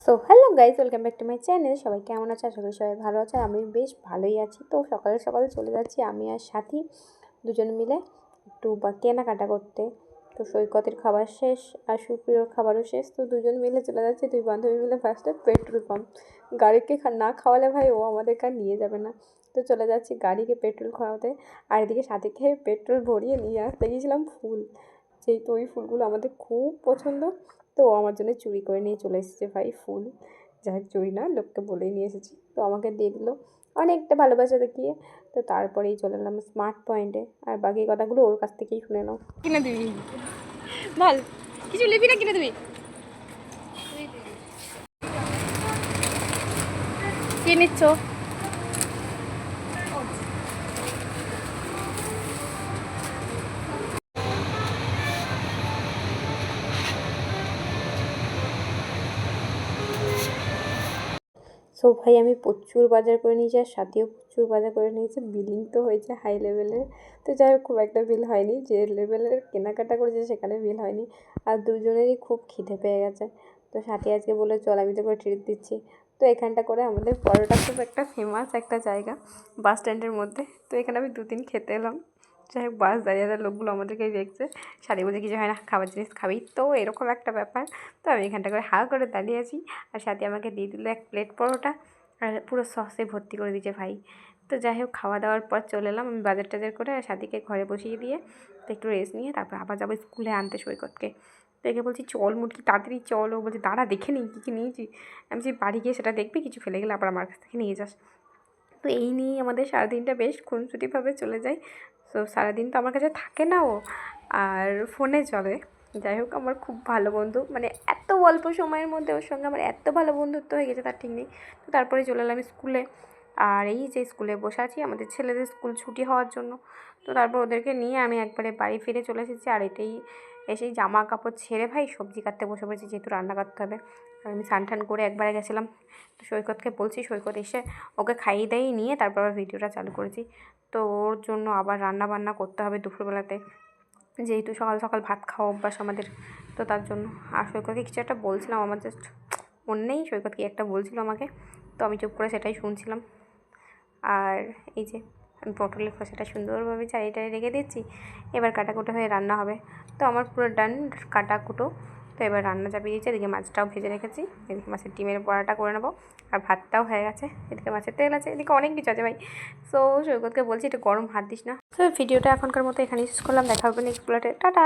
So hello guys, welcome back to my channel. সবাই কেমন আছে? আশা করি সবাই ভালো আছে। আমি বেশ ভালোই আছি। তো সকালে সকালে চলে যাচ্ছি আমি আর সাথী দুজন মিলে একটু কেনাকাটা করতে। তো সৈকতের খাবার শেষ আর সুপ্রিয়র খাবারও শেষ, তো দুজন মিলে চলে যাচ্ছি, দুই বান্ধবী মিলে ফার্স্টে পেট্রোল পাম্প। গাড়িকে না খাওয়ালে ভাই ও আমাদেরকে আর নিয়ে যাবে না। তো চলে যাচ্ছি গাড়িকে পেট্রোল খাওয়াতে, আর এদিকে সাথীকে পেট্রোল ভরিয়ে নিয়ে আসতে গিয়েছিলাম ফুল, যেহেতু ওই ফুলগুলো আমাদের খুব পছন্দ। তো আমার জন্য চুরি করে নিয়ে চলে এসেছে ভাই ফুল। যাই হোক, চুরি না, লোককে বলেই নিয়ে এসেছি। তো আমাকে দিয়ে দিল অনেকটা ভালোবাসা দেখিয়ে। তো তারপরেই চলে এলাম স্মার্ট পয়েন্টে, আর বাকি কথাগুলো ওর কাছ থেকেই শুনে নাও। কিনে দিবি বল, কিছু লিবি না কিনে দিবি? কি নিচ্ছ? সো ভাই আমি প্রচুর বাজার করে নিয়েছি, আর সাথেও প্রচুর বাজার করে নিয়েছে। বিলিং তো হয়েছে হাই লেভেলের। তো যাই হোক, খুব একটা বিল হয়নি, যে লেভেলের কেনাকাটা করেছে সেখানে বিল হয়নি। আর দুজনেরই খুব খিদে পেয়ে গেছে। তো সাথী আজকে বলে চল আমি তোকে ট্রিট দিচ্ছি। তো এখানটা করে আমাদের পরোটা খুব একটা ফেমাস একটা জায়গা বাস স্ট্যান্ডের মধ্যে। তো এখানে আমি দুদিন খেতে এলাম। যাই হোক, বাস দাঁড়িয়ে লোকগুলো আমাদেরকেই দেখছে। সাথী বলছে কিছু হয় না, খাবার জিনিস খাবি, তো এরকম একটা ব্যাপার। তো আমি এখানটা করে হা করে দাঁড়িয়ে আছি, আর সাথে আমাকে দিয়ে দিল এক প্লেট পরোটা, আর পুরো সসে ভর্তি করে দিয়েছে ভাই। তো যাই হোক, খাওয়া দাওয়ার পর চলে এলাম আমি বাজার টাজার করে, আর সাথীকে ঘরে বসিয়ে দিয়ে তো একটু রেস্ট নিয়ে তারপর আবার যাবো স্কুলে আনতে সৈকতকে। তো একে বলছি চল মুটকি তাড়াতাড়ি চল, ও বলছে দাঁড়া দেখে নিই কী কী নিয়েছি। আমি যে বাড়ি গিয়ে সেটা দেখবি, কিছু ফেলে গেলে আবার আমার কাছ থেকে নিয়ে যাস। তো এই নিয়েই আমাদের সারাদিনটা বেশ খুনসুটিভাবে চলে যায়। তো সারাদিন তো আমার কাছে থাকে না ও, আর ফোনে চলে। যাই হোক, আমার খুব ভালো বন্ধু, মানে এত অল্প সময়ের মধ্যে ওর সঙ্গে আমার এত ভালো বন্ধুত্ব হয়ে গেছে তার ঠিক নেই। তো তারপরে চলে এলাম স্কুলে, আর এই যে স্কুলে বসে আছি আমাদের ছেলেদের স্কুল ছুটি হওয়ার জন্য। তো তারপর ওদেরকে নিয়ে আমি একবারে বাড়ি ফিরে চলে এসেছি, আর এটাই এসেই জামা কাপড় ছেড়ে ভাই সবজি কাটতে বসে পড়েছি, যেহেতু রান্না করতে হবে। আর আমি স্নান টান করে একবারে গেছিলাম। তো সৈকতকে বলছি, সৈকত এসে ওকে খাইয়ে দাইয়ে নিয়ে তারপর আবার ভিডিওটা চালু করেছি। তো ওর জন্য আবার রান্না বান্না করতে হবে দুপুরবেলাতে, যেহেতু সকাল সকাল ভাত খাওয়া অভ্যাস আমাদের। তো তার জন্য আর সৈকতকে কিছু একটা বলছিলাম, আমার জাস্ট মনে নেই সৈকত কি একটা বলছিল আমাকে, তো আমি চুপ করে সেটাই শুনছিলাম। আর এই যে আমি পটলের খোসাটা সুন্দরভাবে চারিটায় রেখে দিচ্ছি, এবার কাটাকুটো হয়ে রান্না হবে। তো আমার পুরো ডান কাটাকুটো। তো এবার রান্না চাপিয়ে দিয়েছি, এদিকে মাছটাও ভেজে রেখেছি, এদিকে মাছের ডিমের বড়াটা করে নেবো, আর ভাতটাও হয়ে গেছে, এদিকে মাছের তেল আছে, এদিকে অনেক কিছু আছে ভাই। সো সৈকতকে বলছি একটু গরম হাত দিস না। তো ভিডিওটা এখনকার মতো এখানেই শেষ করলাম, দেখা হবে নেক্সট প্লটে, টাটা।